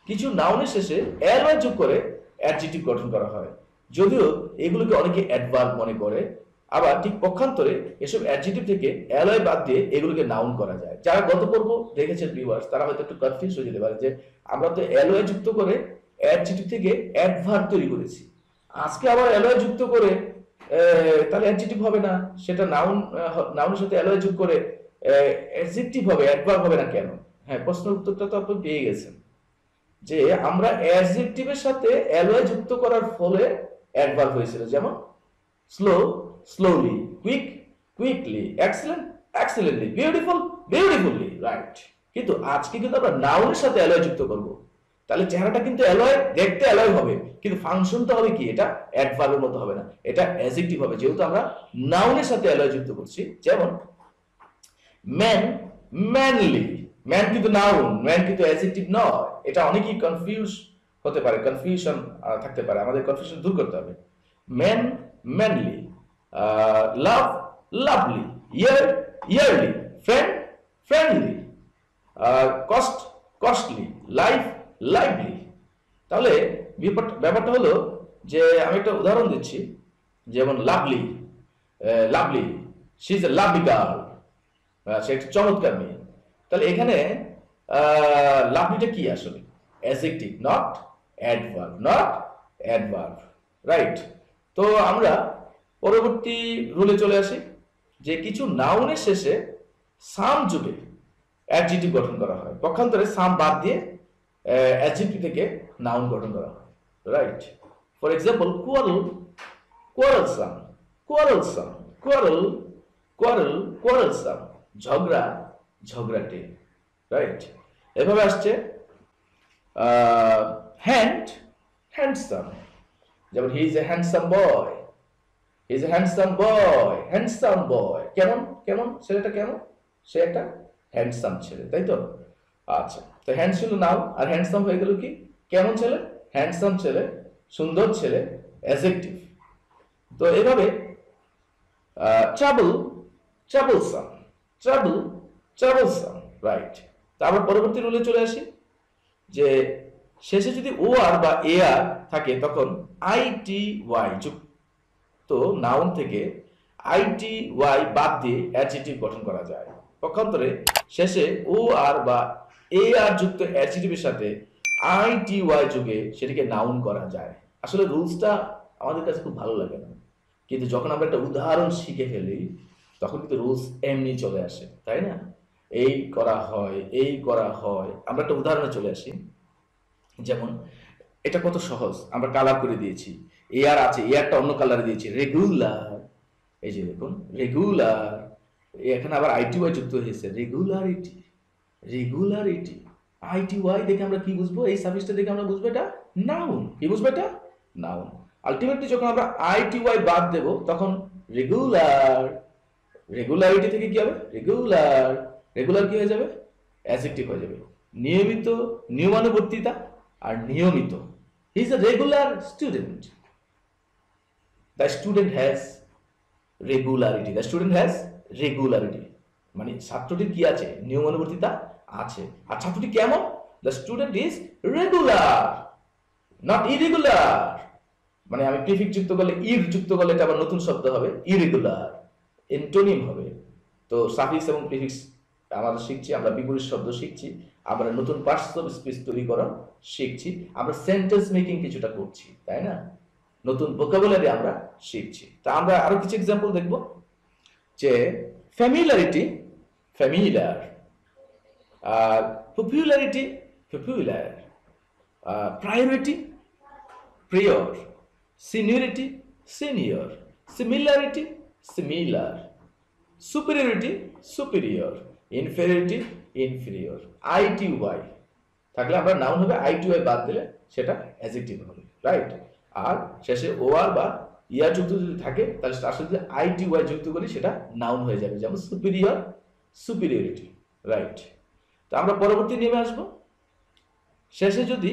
কিছু নাউনের শেষে অ্যালয় যোগ করে অ্যাডজেক্টিভ গঠন করা হয়, যদিও এগুলোকে অনেকে অ্যাডভার্ব মনে করে, আবার ঠিক পক্ষান্তরে এসব অ্যাডজেক্টিভ থেকে অ্যালয় বাদ দিয়ে এগুলোকে নাউন করা যায়। যারা গত পর্ব দেখেছেন ভিউয়ার্স, তারা হয়তো একটু কনফিউজ হয়ে যেতে পারে যে আমরা তো অ্যালয় যুক্ত করে অ্যাডজেক্টিভ থেকে অ্যাডভার্ব তৈরি করেছি, আজকে আবার অ্যালয় যুক্ত করে তাহলে অ্যাডজেক্টিভ হবে না, সেটা নাউনের সাথে অ্যালয় যোগ করে অ্যাডজেক্টিভ হবে, অ্যাডভার্ব হবে না কেন? হ্যাঁ, প্রশ্নের উত্তরটা তো আপনি পেয়ে গেছেন যে আমরা অ্যাডজেক্টিভের সাথে অ্যালয় যুক্ত করার ফলে অ্যাডভার্ব হয়েছিল, যেমন slow, slowly, quick, quickly, excellent, excellently, beautiful, beautifully, right? কিন্তু আজকে কিন্তু আমরা নাউনের সাথে অ্যালয় যুক্ত করব, তাহলে চেহারাটা কিন্তু অ্যালয়, দেখতে অ্যালয় হবে, কিন্তু ফাংশন তো হবে কি, এটা অ্যাডভার্বের মতো হবে না, এটা অ্যাডজেক্টিভ হবে, যেহেতু আমরা নাউনের সাথে অ্যালয় যুক্ত করছি। যেমন ম্যান ম্যানলি। ম্যান কিন্তু নাউন, ম্যান কিন্তু অ্যাডজেক্টিভ নয়। এটা অনেকেই কনফিউজ হতে পারে, কনফিউশন থাকতে পারে, আমাদের কনফিউশন দূর করতে হবে। Man manly, love lovely, year yearly, friend friendly, cost costly, life lively. তাহলে ব্যাপারটা হলো যে আমি একটা উদাহরণ দিচ্ছি, যেমন lovely, lovely, she is a lovely girl, সে একটা চমৎকার মেয়ে। তাহলে এখানে লাভলিটা কি আসলে? Adjective, not adverb, not adverb, right. তো আমরা পরবর্তী রুলে চলে আসি, যে কিছু নাউনের শেষে সাম যুগে অ্যাডজেক্টিভ গঠন করা হয়। পক্ষান্তরে সাম বাদ দিয়ে অ্যাডজেক্টিভ থেকে নাউন গঠন করা হয়, right. For example, quarrel, quarrelsome, quarrelsome, quarrel, quarrel, quarrelsome, ঝগড়া, ঝগড়াটে, রাইট। এভাবে আসছে হ্যান্ড, হ্যান্ডসাম, যেমন he is a handsome boy, he is a handsome boy, handsome boy. কেমন কেমন ছেলেটা, কেমন? সে একটা হ্যান্ডসাম ছেলে, তাই তো? আচ্ছা, তো হ্যান্ড ছিল নাও, আর হ্যান্ডসাম হয়ে গেল কি? কেমন ছেলে? হ্যান্ডসাম ছেলে, সুন্দর ছেলে, অ্যাডজেক্টিভ। তো এভাবে trouble, troublesome, trouble, troublesome, right. তারপর পরবর্তী রুলে চলে আসি, যে শেষে যদি ও আর বা এ আর থাকে তখন আইটি ওয়াই যুক্ত নাউন থেকে আইটি ওয়াই বাদ দিয়ে অ্যাডজেক্টিভ গঠন করা যায়। পক্ষান্তরে শেষে ও আর বা এ আর যুক্ত অ্যাডজেক্টিভের সাথে আইটি ওয়াই যুগে সেটিকে নাউন করা যায়। আসলে রুলসটা আমাদের কাছে খুব ভালো লাগে না, কিন্তু যখন আমরা একটা উদাহরণ শিখে ফেলি তখন কিন্তু রুলস এমনি চলে আসে, তাই না? এই করা হয়, এই করা হয়। আমরা একটা উদাহরণে চলে আসি, যেমন এটা কত সহজ, আমরা কালার করে দিয়েছি, এয়ার আছে, এয়ারটা অন্য কালারে দিয়েছি, রেগুলার। এই যে দেখুন, রেগুলার, এখানে আবার আইটি ওয়াই যুক্ত হয়েছে, রেগুলারিটি, রেগুলারিটি। আইটি ওয়াই দেখে আমরা কি বুঝবো? এই সাফিক্সটা দেখে আমরা বুঝবো এটা নাউন। কি বুঝবো? এটা নাউন। আলটিমেটলি যখন আমরা আইটি ওয়াই বাদ দেব তখন রেগুলার, রেগুলারিটি থেকে কি হবে? রেগুলার, রেগুলার কি হয়ে যাবে? অ্যাডজেক্টিভ হয়ে যাবে। নিয়মিত, নিয়মানুবর্তিতা আর নিয়মিত। হি is a regular student, the student has regularity, the student has regularity. মানে ছাত্রটির কি আছে? নিয়মানুবর্তিতা আছে। আর ছাত্রটি কেমন? The student is regular, not irregular. মানে আমি প্রিফিক্স যুক্ত করলে, ইর যুক্ত করলে এটা আবার নতুন শব্দ হবে, ইরেগুলার, এন্টোনিম হবে। তো সাফিক্স এবং প্রিফিক্স আমরা শিখছি, আমরা বিপরীত শব্দ শিখছি, আমরা নতুন পার্টস অফ স্পিচ তৈরি করা শিখছি, আমরা সেন্টেন্স মেকিং কিছুটা করছি, তাই না? নতুন ভোকাবুলারি আমরা শিখছি। তা আমরা আরো কিছু এক্সাম্পল দেখব, যে familiarity, familiar, popularity, popular, priority, prior, seniority, senior, similarity, similar, superiority, superior, inferiority, inferior. I T Y থাকলে আমরা নাউন হবে, আইটি ওয়াই বাদ দিলে সেটা অ্যাডজেক্টিভ হবে, রাইট। আর শেষে ও আর বা ইয়ার যুক্ত যদি থাকে তাহলে তার সাথে আইটি ওয়াই যুক্ত করি সেটা নাউন হয়ে যাবে, যেমন সুপিরিয়র, সুপিরিয়রিটি, রাইট। তো আমরা পরবর্তী নিয়মে আসবো, শেষে যদি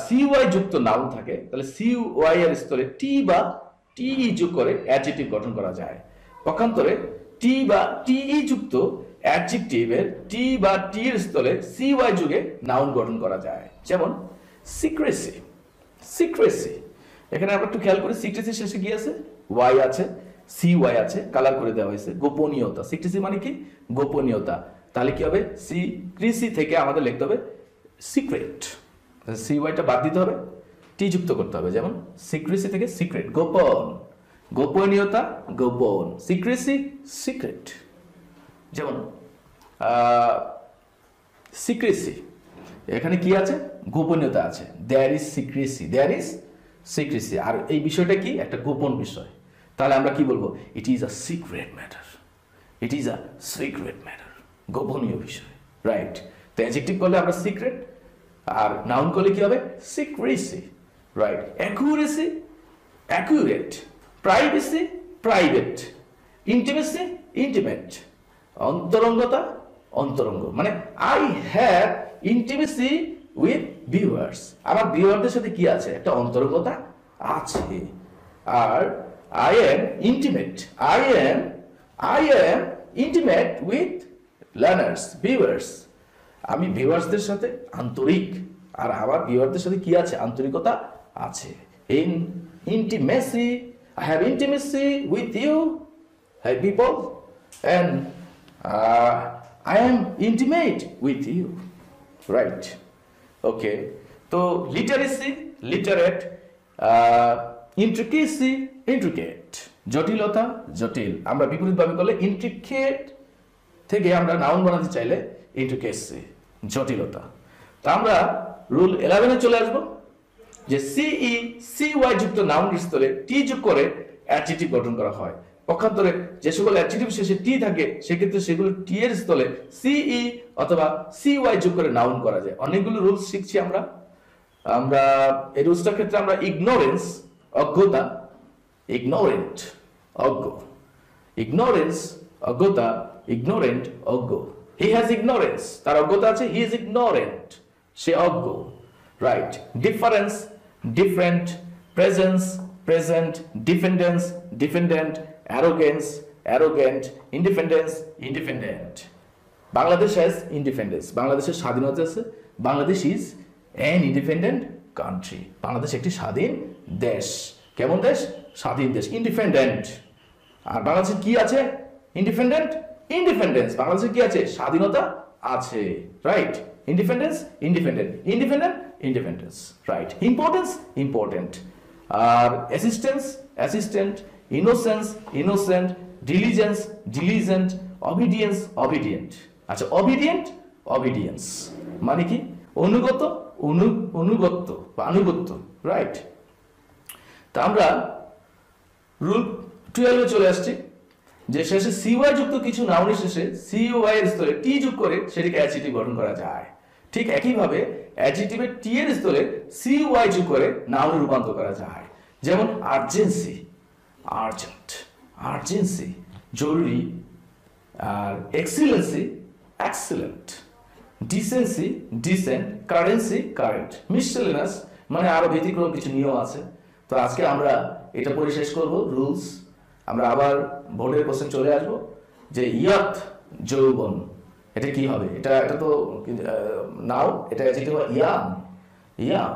সি ওয়াই যুক্ত নাউন থাকে তাহলে সি ওয়াই এর স্থলে টি বা টিই যোগ করে অ্যাডজেক্টিভ গঠন করা যায়। পক্ষান্তরে টি বা টিই যুক্ত অ্যাডজেক্টিভের টি বা টি এর স্থলে সি ওয়াই যুগে নাউন গঠন করা যায়, যেমন সিক্রেসি, সিক্রেসি। এখানে আমরা একটু খেয়াল করি, সিক্রেসি শেষে কি আছে? ওয়াই আছে, সি ওয়াই আছে, কালার করে দেওয়া হয়েছে। গোপনীয়তা, সিক্রেসি মানে কি? গোপনীয়তা। তাহলে কি হবে? সিক্রেসি থেকে আমাদের লিখতে হবে সিক্রেট, সি ওয়াইটা বাদ দিতে হবে, টি যুক্ত করতে হবে, যেমন সিক্রেসি থেকে সিক্রেট, গোপন, গোপনীয়তা, গোপন, সিক্রেসি, সিক্রেট। যেমন সিক্রেসি, এখানে কি আছে? গোপনীয়তা আছে, there is secrecy, there is secrecy. আর এই বিষয়টা কি? একটা গোপন বিষয়। তাহলে আমরা কি বলবো? It is a secret matter, it is a secret matter, গোপনীয় বিষয়, রাইট। তো অ্যাডজেক্টিভ করলে আমরা সিক্রেট, আর নাউন করলে কি হবে? Secrecy, right. Accuracy, accurate, privacy, private, intimacy, intimate, অন্তরঙ্গতা, অন্তরঙ্গ মানে I have intimacy with viewers, আমার ভিউয়ারদের সাথে কি আছে, একটা অন্তরঙ্গতা আছে। আর I am intimate, I am intimate with learners, viewers, আমি ভিউয়ার্সদের সাথে আন্তরিক, আর আমার ভিউয়ারদের সাথে কি আছে, আন্তরিকতা আছে। In intimacy, I have intimacy with you, hey people, and I am intimate with you, right? Okay, so literacy, literate, intricacy, intricate, জটিলতা, জটিল। আমরা বিপরীতভাবে করলে intricate থেকে আমরা নাউন বানাতে চাইলে intricacy, জটিলতা। তা আমরা রুল 11 এ চলে আসবো, যে সিই সিওয়াই যুক্ত নাউনের স্থলে টি যোগ করে অ্যাডজেক্টিভ গঠন করা হয়। পক্ষান্তরে যে সকল অ্যাডজেক্টিভ শেষে টি থাকে সেক্ষেত্রে সেগুলো টি এর স্থলে সিই অথবা সিওয়াই যোগ করে নাউন করা যায়। অনেকগুলো রুলস শিখছি আমরা এই রুলসটার ক্ষেত্রে আমরা ইগনোরেন্স, অজ্ঞতা, ইগনোরেন্ট, অজ্ঞ, ইগনোরেন্স, অজ্ঞতা, ইগনোরেন্ট, অজ্ঞ। হি হ্যাজ ইগনোরেন্স, তার অজ্ঞতা আছে, হি ইজ ইগনোরেন্ট, সে অজ্ঞ, right. Difference, different, presence, present, dependence, dependent, arrogance, arrogant, independence, independent. Bangladesh has independence, বাংলাদেশের স্বাধীনতা আছে, Bangladesh is an independent country, Bangladesh একটি স্বাধীন দেশ। কেমন দেশ? স্বাধীন দেশ, ইন্ডিপেন্ডেন্ট। আর বাংলাদেশের কি আছে? ইন্ডিপেন্ডেন্ট, ইন্ডিপেন্ডেন্স, বাংলাদেশের কি আছে? স্বাধীনতা আছে, right. Independence, independent, independent, independence, right. Importance, important. আর assistance, assistant, innocence, innocent, diligence, diligent, obedience, obedient. আচ্ছা, অবিডিয়েন্ট, অবিডিয়েন্স মানে কি? অনুগত, অনুগত্য বা আনুগত্য, রাইট। তা আমরা রুল 12 এ চলে আসছি, যে শেষে সিওয়াই যুক্ত কিছু নাউনের শেষে সিওয়াই এর স্থলে টি যোগ করে সেটিকে অ্যাডজেক্টিভ গঠন করা যায়। ঠিক একইভাবে অ্যাডজেক্টিভের টি এর স্থলে সিওয়াই যোগ করে নাউনে রূপান্তর করা যায়। যেমন আর্জেন্সি, আর্জেন্ট, আর্জেন্সি জরুরি। আর excellency, excellent. Decency, decent. Currency, current. Miscellaneous মানে আরো ব্যতিক্রম কিছু নিয়ম আছে। তো আজকে আমরা এটা পড়ে শেষ করব রুলস। আমরা আবার বোর্ডের কোশ্চেন চলে আসবো, যে ইয়াত, যৌবন, এটা কি হবে? এটা তো নাও, এটা অ্যাডজেক্টিভ হয় ইয়াং, ইয়াং।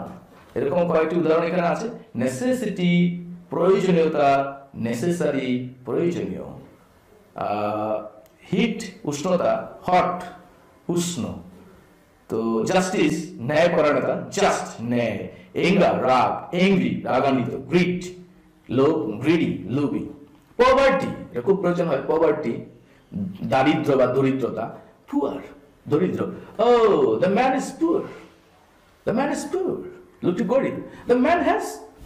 এরকম কয়েকটি উদাহরণ এখানে আছে। নেসেসিটি, প্রয়োজনীয়তা, নেসেসারি, প্রয়োজনীয়। হিট, উষ্ণতা, হট, উষ্ণ। তো জাস্টিস, ন্যায়পরায়ণতা, জাস্ট, ন্যায়। এঙ্গার, রাগ, এংরি, রাগান্বিত। গ্রিড, লোভ, গ্রিডি, লোভী। পভার্টি, এটা খুব প্রয়োজন হয়, পভার্টি, দারিদ্র বা দরিদ্রতা। পুয়ার, দরিদ্র। ও the man is poor, the man is poor, লোকটি গরিব। দ্য ম্যান হ্যাজ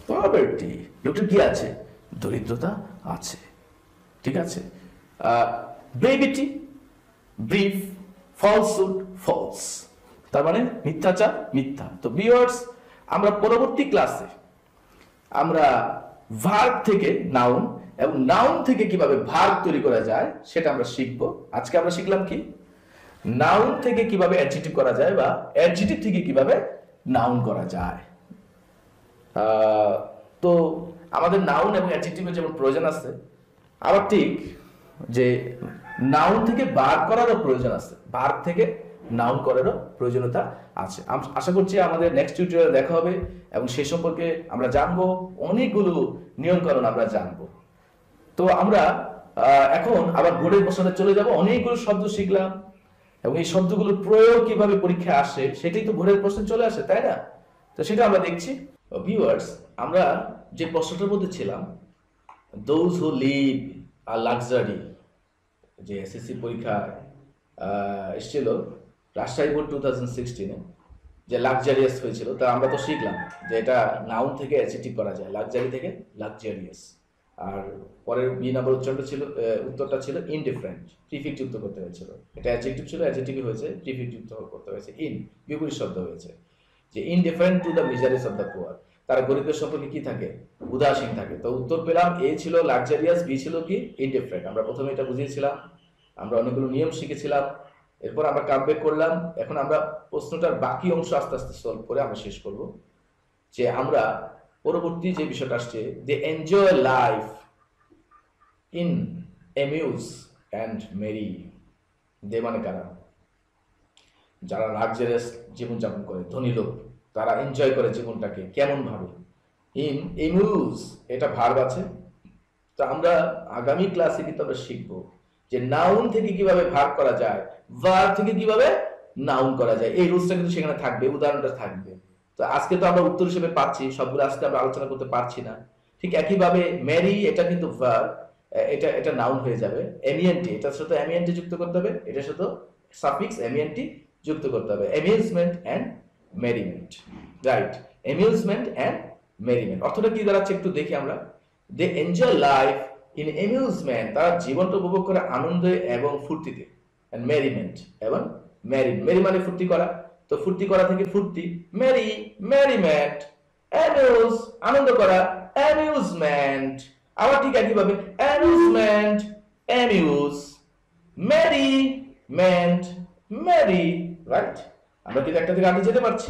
পভার্টি, লোকটির কি আছে? দরিদ্রতা আছে, ঠিক আছে। ব্রেভিটি, ব্রিফ, ফলসুড, ফলস, তার মানে মিথ্যাচার, মিথ্যা। তো ভিউয়ার্স, আমরা পরবর্তী ক্লাসে আমরা ভার্ব থেকে নাউন এবং নাউন থেকে কিভাবে ভার্ব তৈরি করা যায় সেটা আমরা শিখব। আজকে আমরা শিখলাম কি? নাউন থেকে কিভাবে অ্যাডজেক্টিভ করা যায় বা অ্যাডজেক্টিভ থেকে কিভাবে নাউন করা যায়। তো আমাদের নাউন এবং অ্যাডজেক্টিভের যেমন প্রয়োজন আছে, আবার ঠিক যে নাউন থেকে ভার্ব করারও প্রয়োজন আছে, ভার্ব থেকে নাউন করারও প্রয়োজনীয়তা আছে। আশা করছি আমাদের নেক্সট টিউটোরিয়ালে দেখা হবে এবং সেই সম্পর্কে আমরা জানবো, অনেকগুলো নিয়মকানুন আমরা জানবো। তো আমরা এখন আবার বোর্ডের প্রশ্নে চলে যাব। অনেকগুলো শব্দ শিখলাম এবং এই শব্দগুলোর প্রয়োগ কিভাবে পরীক্ষায় আসে সেটাই তো বোর্ডের প্রশ্নে চলে আসে, তাই না? তো সেটা আমরা দেখছি। ভিউয়ার্স, আমরা যে প্রশ্নটার মধ্যে ছিলাম, those who leave a luxury, যে এসএসসি পরীক্ষায় এসেছিল রাজশাহী বোর্ড 2016-এ, যে লাক্সারিয়াস হয়েছিল, তা আমরা তো শিখলাম যে এটা নাউন থেকে অ্যাডজেক্টিভ করা যায়, লাক্সারি থেকে লাক্সারিয়াস। আর পরের বি নাম্বার উত্তরটা ছিল ইনডিফারেন্ট, প্রিফিক্স যুক্ত করতে হয়েছিল। এটা অ্যাডজেক্টিভ ছিল, অ্যাডজেক্টিভ হয়েছে, প্রিফিক্স যুক্ত করতে হয়েছে, ইন, বিপরীত শব্দ হয়েছে। যে indifferent to the মিজারিস of the poor, তারা গরিবের সম্পর্কে কি থাকে? উদাসীন থাকে। তো উত্তর পেলাম, এ ছিল লাক্সারিয়াস, বি ছিল কি? ইনডিফারেন্ট। আমরা প্রথমে এটা বুঝিয়েছিলাম আমরা অনেকগুলো নিয়ম শিখেছিলাম, এরপর আমরা কামব্যাক করলাম। এখন আমরা প্রশ্নটার বাকি অংশ আস্তে আস্তে সলভ করে আমরা শেষ করব। যে আমরা পরবর্তী যে বিষয়টা আসছে, they enjoy life in amuse and merry. They মানে কারা? যারা লাক্সারিয়াস জীবনযাপন করে, ধনী লোক, তারা এনজয় করে জীবনটাকে কেমন ভাবে। ইন এমিউজ এটা ভার্ব আছে। তো আমরা আগামী ক্লাসে কিন্তু আমরা শিখবো যে নাউন থেকে কিভাবে ভার্ব করা যায়, ভার্ব থেকে কিভাবে নাউন করা যায়। এই রুলসটা কিন্তু সেখানে থাকবে, উদাহরণটা থাকবে। তো আজকে তো আমরা উত্তর হিসেবে পাচ্ছি, সবগুলো আজকে আমরা আলোচনা করতে পারছি না। ঠিক একইভাবে ম্যারি এটা কিন্তু ভার্ব, এটা এটা নাউন হয়ে যাবে। এমিএনটি এটার সাথে এমিএনটি যুক্ত করতে হবে, এটার সাথে সাফিক্স এমিএনটি যুক্ত করতে হবে। Amusement and merriment, right? Amusement and merriment অর্থটা কি দাঁড়াচ্ছে একটু দেখি আমরা। They enjoy life in amusement, তারা জীবনটা উপভোগ করে আনন্দে এবং ফুর্তিতে। এন্ড মেরিমেন্ট এবং মেরি, মেরি মানে ফুর্তি করা, তো ফুর্তি করা থেকে ফুর্তি, মেরি মেরিমেন্ট। অ্যামিউজ আনন্দ করা, অ্যামিউজমেন্ট। আবার ঠিক একইভাবে amusement amuse, merriment Mary, right? আমরা কিন্তু একটা থেকে আগে যেতে পারছি,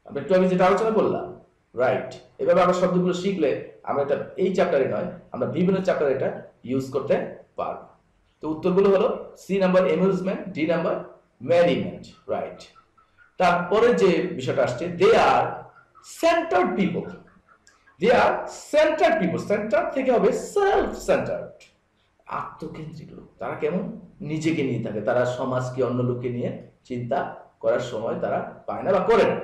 আমরা একটু আগে যেটা আলোচনা করলাম, রাইট? এভাবে আমরা শব্দগুলো শিখলে আমরা এটা এই চ্যাপ্টারে নয়, আমরা বিভিন্ন চ্যাপ্টারে এটা ইউজ করতে পারবো। তো উত্তরগুলো হলো C number amusement, D number merriment, right? তারপরে যে বিষয়টা আসছে, they are centred people. They are centred people, centre থেকে হবে সেলফ সেন্টার্ড, আত্মকেন্দ্রিক লোক। তারা কেমন? নিজেকে নিয়ে থাকে, তারা সমাজকে অন্য লোককে নিয়ে চিন্তা করার সময় তারা পায় না বা করে না।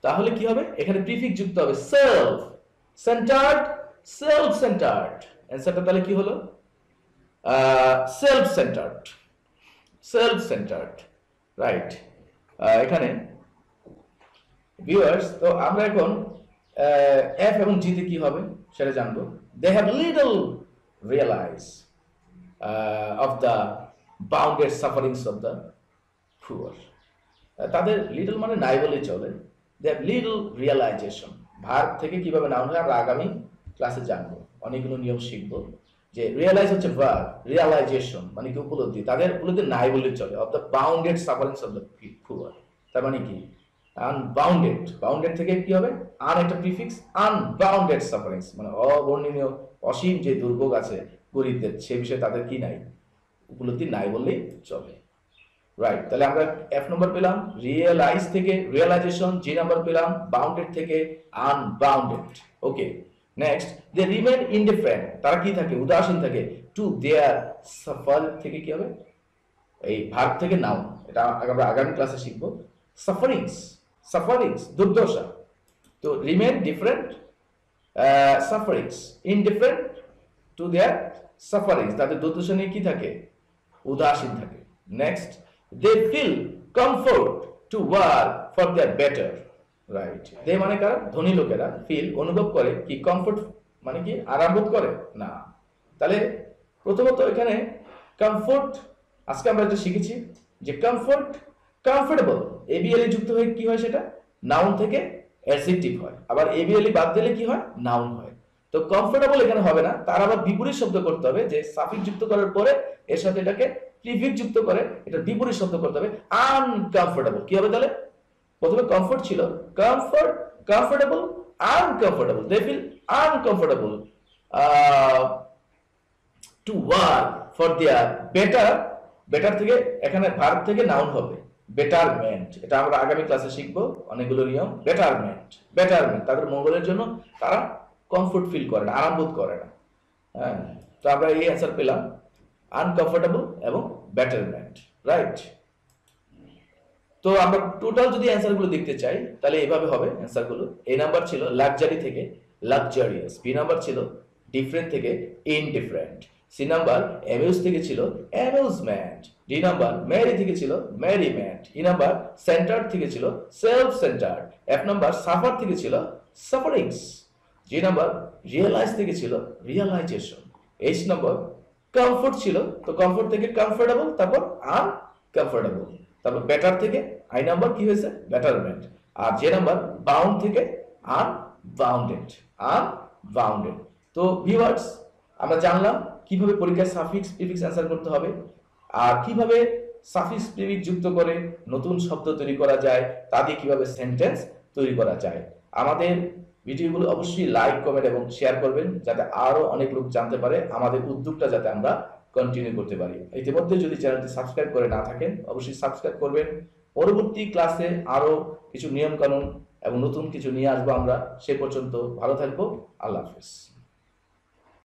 তাহলে কি হবে? এখানে প্রিফিক্স যুক্ত হবে, সেলফ সেন্টার্ড, সেলফ সেন্টার্ড। অ্যান্সারটা তাহলে কি হলো? Self centred, self centred, right? এখানে ভিউয়ার্স, তো আমরা এখন এফ এবং জিতে কি হবে সেটা জানবো। They have little realize of the bounded sufferings of the poor. তাদের লিটল মানে নাই বলেই চলে। They have little realization, verb থেকে কিভাবে নাউন হয় আমরা আগামী ক্লাসে জানবো, অনেকগুলো নিয়ম শিখবো। যে রিয়েলাইজ হচ্ছে ভার্ব, রিয়েলাইজেশন মানে কি উপলব্ধি, তাদের উপলব্ধি নাই বলেই চলে। Of the bounded sufferings of the poor, তার মানে কি? আনবাউন্ডেড, বাউন্ডেড থেকে কি হবে? আন একটা প্রিফিক্স, আনবাউন্ডেড সাফারিংস মানে অবর্ণনীয় অসীম যে দুর্ভোগ আছে গরিবদের, সে বিষয়ে তাদের কি নাই, উপলব্ধি নাই বললেই চলে, রাইট? তাহলে আমরা এফ নম্বর পেলাম রিয়েলাইজ থেকে রিয়েলাইজেশন, জি নাম্বার পেলাম বাউন্ডেড থেকে আনবাউন্ডেড। ওকে, নেক্সট, দে রিমেন ইনডিফারেন্ট, তারা কি থাকে? উদাসীন থাকে। টু দেয়ার সাফার থেকে কি হবে? এই ভার্ব থেকে নাউন, এটা আমরা আগামী ক্লাসে শিখবো। সাফারিংস, সাফারিংস দুর্দশা। তো remain different sufferings, indifferent to their sufferings, তাদের দুর্দশা নিয়ে কি থাকে? উদাসীন থাকে। Next, they feel comfort to work for their better, right? They মানে কারা? ধনী লোকেরা। ফিল অনুভব করে, কি কমফোর্ট মানে কি আরাম বোধ করে না। তাহলে প্রথমত এখানে কমফোর্ট, আজকে আমরা যেটা শিখেছি যে কমফোর্ট, কমফোর্টেবল এবিএলই যুক্ত হয়ে কি হয়? সেটা নাউন থেকে অ্যাডজেক্টিভ হয়, আবার এবিএলই বাদ দিলে কি হয়? নাউন হয়। তো কমফোর্টেবল এখানে হবে না, তার আবার বিপরীত শব্দ করতে হবে, যে সাফিক্স যুক্ত করার পরে এর সাথে এটাকে প্রিফিক্স যুক্ত করে এটা বিপরীত শব্দ করতে হবে, আনকমফোর্টেবল। কি হবে তাহলে? প্রথমে কমফোর্ট ছিল, comfort, comfortable, uncomfortable. They feel uncomfortable to work for their better, better থেকে এখানে ভার্ব থেকে নাউন হবে বেটারমেন্ট, এটা আমরা আগামী ক্লাসে শিখবো অনেকগুলো নিয়ম। বেটারমেন্ট, বেটারমেন্ট তাদের মঙ্গলের জন্য, তারা কমফোর্ট ফিল করে না, আরাম বোধ করে না। হ্যাঁ, তো আমরা এই অ্যান্সার পেলাম, আনকমফোর্টেবল এবং বেটারমেন্ট, রাইট? তো আমরা টোটাল যদি অ্যান্সারগুলো দেখতে চাই তাহলে এইভাবে হবে অ্যান্সারগুলো। এ নাম্বার ছিল লাক্সারি থেকে লাক্সারিয়াস, বি নাম্বার ছিল ডিফারেন্ট থেকে ইনডিফারেন্ট, সি নাম্বার অ্যামিউজ থেকে ছিল অ্যামিউজমেন্ট, ডি নাম্বার মেরি থেকে ছিল মেরিমেন্ট, ই নাম্বার সেন্টার থেকে ছিল self centre, F number suffer থেকে ছিল সাফারিংস, জি নাম্বার রিয়েলাইজ থেকে ছিল রিয়েলাইজেশন, এইচ নাম্বার কমফোর্ট ছিল, তো কমফোর্ট থেকে কমফোর্টেবল, তারপর আনকমফোর্টেবল, তারপর বেটার থেকে আই নাম্বার কি হয়েছে? বেটারমেন্ট, আর যে নাম্বার বাউন্ড থেকে আনবাউন্ডেড, আনবাউন্ডেড। তো ভিউয়ার্স, আমরা জানলাম কিভাবে পরীক্ষায় সাফিক্স প্রিফিক্স অ্যান্সার করতে হবে, আর কিভাবে সাফিক্স প্রিফিক্স যুক্ত করে নতুন শব্দ তৈরি করা যায়, তা দিয়ে কিভাবে সেন্টেন্স তৈরি করা যায়। আমাদের ভিডিওগুলো অবশ্যই লাইক, কমেন্ট এবং শেয়ার করবেন, যাতে আরো অনেক লোক জানতে পারে, আমাদের উদ্যোগটা যাতে আমরা কন্টিনিউ করতে পারি। ইতিমধ্যে যদি চ্যানেলটি সাবস্ক্রাইব করে না থাকেন, অবশ্যই সাবস্ক্রাইব করবেন। পরবর্তী ক্লাসে আরো কিছু নিয়ম কানুন এবং নতুন কিছু নিয়ে আসবো আমরা। সে পর্যন্ত ভালো থাকবো। আল্লাহ হাফেজ।